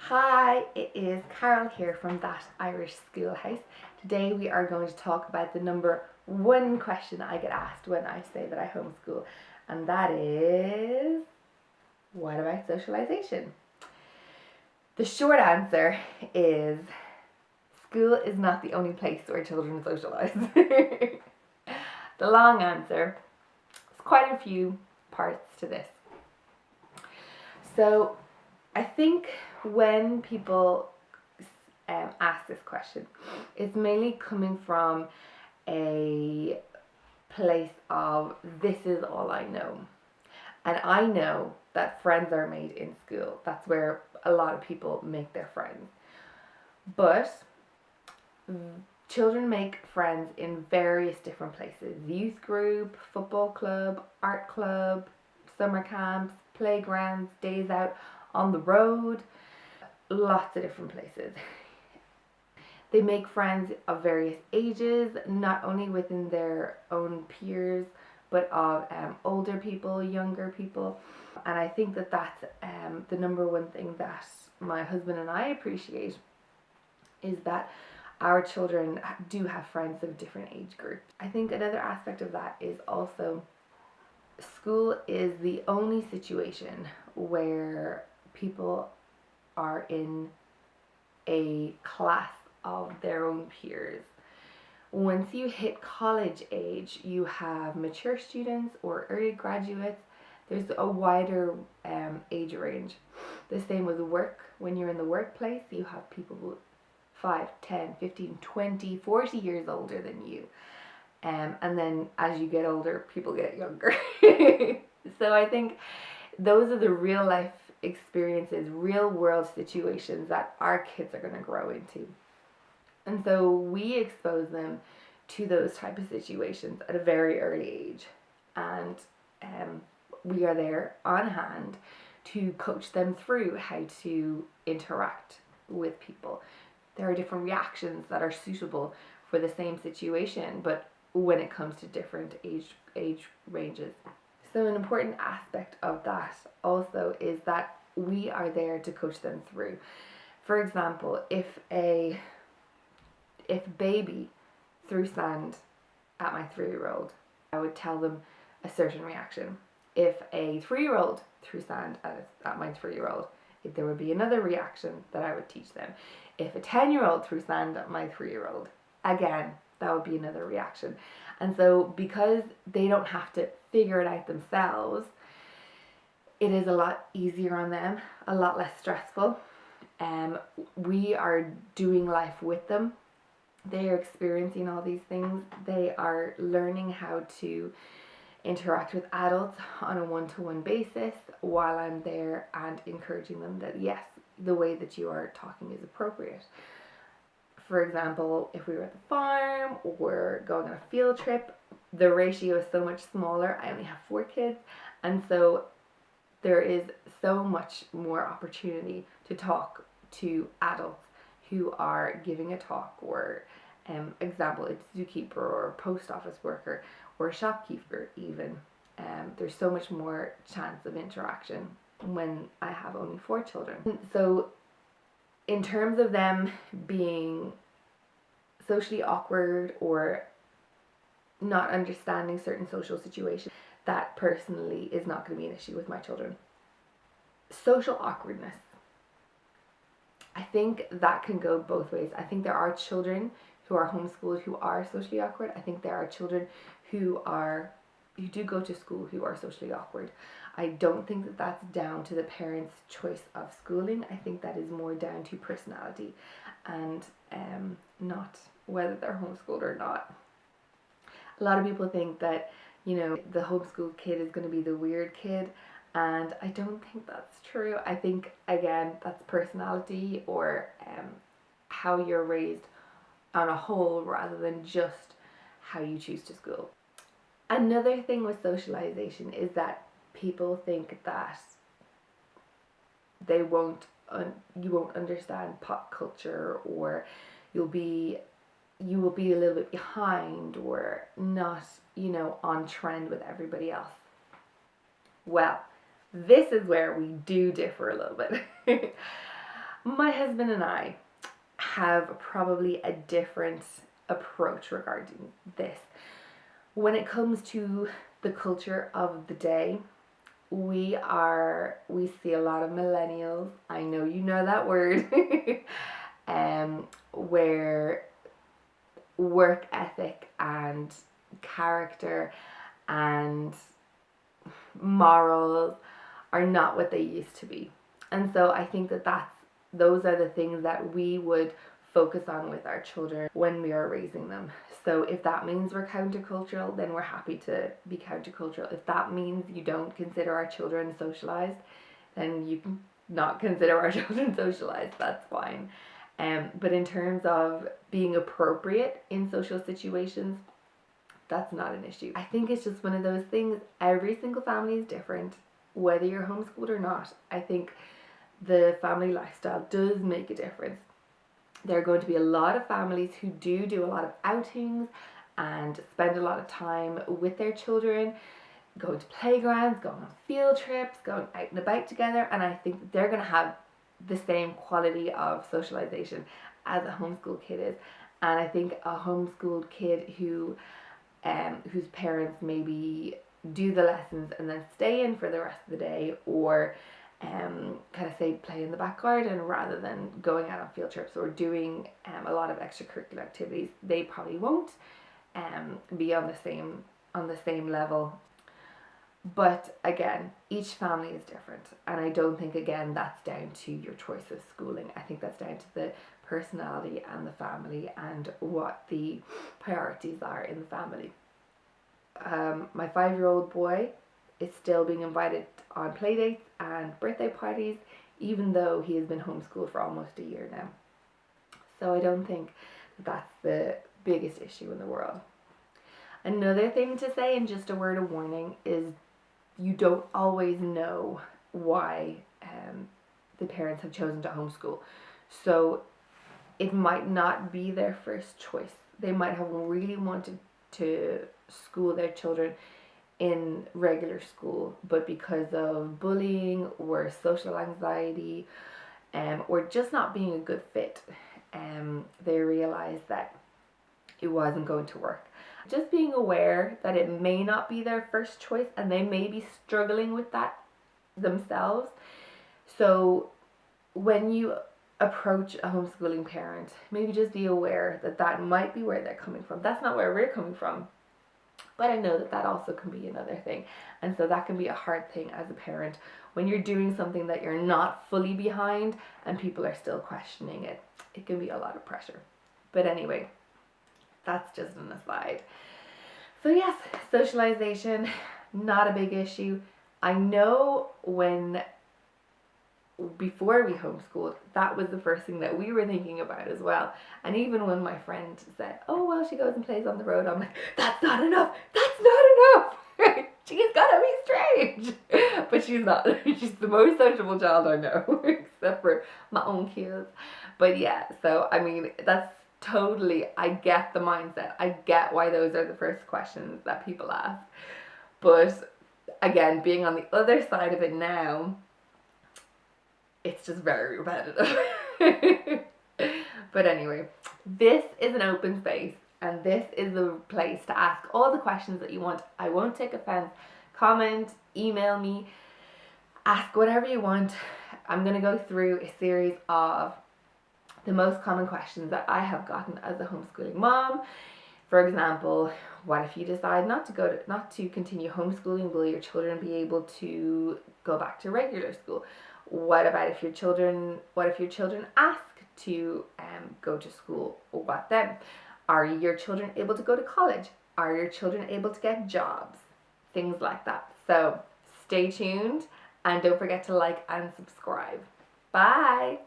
Hi, it is Carol here from Thatirishschoolhouse. Today we are going to talk about the number one question I get asked when I say that I homeschool, and that is, what about socialization? The short answer is school is not the only place where children socialize. The long answer is quite a few parts to this. So I think when people ask this question, it's mainly coming from a place of this is all I know. And I know that friends are made in school. That's where a lot of people make their friends. But children make friends in various different places: youth group, football club, art club, summer camps, playgrounds, days out on the road, lots of different places. They make friends of various ages, not only within their own peers, but of older people, younger people. And I think that that's the number one thing that my husband and I appreciate, is that our children do have friends of different age groups. I think another aspect of that is also school is the only situation where people are in a class of their own peers. Once you hit college age, you have mature students or early graduates. There's a wider age range. The same with work. When you're in the workplace, you have people 5, 10, 15, 20, 40 years older than you. And then as you get older, people get younger. So I think those are the real life experiences, real world situations that our kids are going to grow into. And so we expose them to those type of situations at a very early age. And we are there on hand to coach them through how to interact with people. There are different reactions that are suitable for the same situation, but when it comes to different age ranges. So an important aspect of that also is that we are there to coach them through. For example, if baby threw sand at my 3-year-old, I would tell them a certain reaction. If a 3-year-old threw sand at my 3-year-old, there would be another reaction that I would teach them. If a 10-year-old threw sand at my 3-year-old, again, that would be another reaction. And so because they don't have to figure it out themselves, it is a lot easier on them, a lot less stressful. We are doing life with them. They are experiencing all these things. They are learning how to interact with adults on a one-to-one basis while I'm there and encouraging them that yes, the way that you are talking is appropriate. For example, if we were at the farm or going on a field trip, the ratio is so much smaller. I only have 4 kids, and so there is so much more opportunity to talk to adults who are giving a talk, or example, it's zookeeper or post office worker or shopkeeper even. There's so much more chance of interaction when I have only 4 children. So in terms of them being socially awkward or not understanding certain social situations, that personally is not going to be an issue with my children. Social awkwardness, I think that can go both ways. I think there are children who are homeschooled who are socially awkward. I think there are children who do go to school who are socially awkward. I don't think that that's down to the parents' choice of schooling. I think that is more down to personality and not whether they're homeschooled or not. A lot of people think that, the homeschooled kid is going to be the weird kid, and I don't think that's true. I think, again, that's personality or how you're raised on a whole rather than just how you choose to school. Another thing with socialization is that people think that you won't understand pop culture, or you will be a little bit behind or not, on trend with everybody else. Well, this is where we do differ a little bit. My husband and I have probably a different approach regarding this. When it comes to the culture of the day, we see a lot of millennials. I know you know that word. Where work ethic and character and morals are not what they used to be. And so I think that those are the things that we would focus on with our children when we are raising them. So if that means we're countercultural, then we're happy to be countercultural. If that means you don't consider our children socialized, then you can not consider our children socialized. That's fine. But in terms of being appropriate in social situations, that's not an issue. I think it's just one of those things. Every single family is different, whether you're homeschooled or not. I think the family lifestyle does make a difference. There are going to be a lot of families who do a lot of outings and spend a lot of time with their children, going to playgrounds, going on field trips, going out and about together, and I think that they're going to have the same quality of socialization as a homeschool kid is. And I think a homeschooled kid whose parents maybe do the lessons and then stay in for the rest of the day, or kind of say play in the back garden rather than going out on field trips or doing a lot of extracurricular activities, they probably won't be on the same level. But again, each family is different, and I don't think, again, that's down to your choice of schooling. I think that's down to the personality and the family and what the priorities are in the family. My 5-year-old boy is still being invited on play dates and birthday parties, even though he has been homeschooled for almost a year now. So I don't think that's the biggest issue in the world. Another thing to say, and just a word of warning, is you don't always know why the parents have chosen to homeschool. So it might not be their first choice. They might have really wanted to school their children in regular school, but because of bullying or social anxiety or just not being a good fit, they realized that it wasn't going to work. Just being aware that it may not be their first choice and they may be struggling with that themselves. So when you approach a homeschooling parent, maybe just be aware that that might be where they're coming from. That's not where we're coming from, but I know that that also can be another thing. And so that can be a hard thing as a parent when you're doing something that you're not fully behind and people are still questioning it. It can be a lot of pressure. But anyway, that's just an aside. So yes, socialization, not a big issue. I know before we homeschooled, that was the first thing that we were thinking about as well. And even when my friend said, oh, well, she goes and plays on the road, I'm like, that's not enough. That's not enough. She's gotta be strange. But she's not. She's the most sociable child I know, except for my own kids. But yeah, so I mean, that's totally, I get the mindset. I get why those are the first questions that people ask. But again, being on the other side of it now, it's just very repetitive. But anyway, this is an open space and this is the place to ask all the questions that you want. I won't take offense. Comment, email me, ask whatever you want. I'm going to go through a series of the most common questions that I have gotten as a homeschooling mom. For example, what if you decide not to continue homeschooling? Will your children be able to go back to regular school? What if your children ask to go to school? What then? Are your children able to go to college? Are your children able to get jobs? Things like that. So stay tuned and don't forget to like and subscribe. Bye!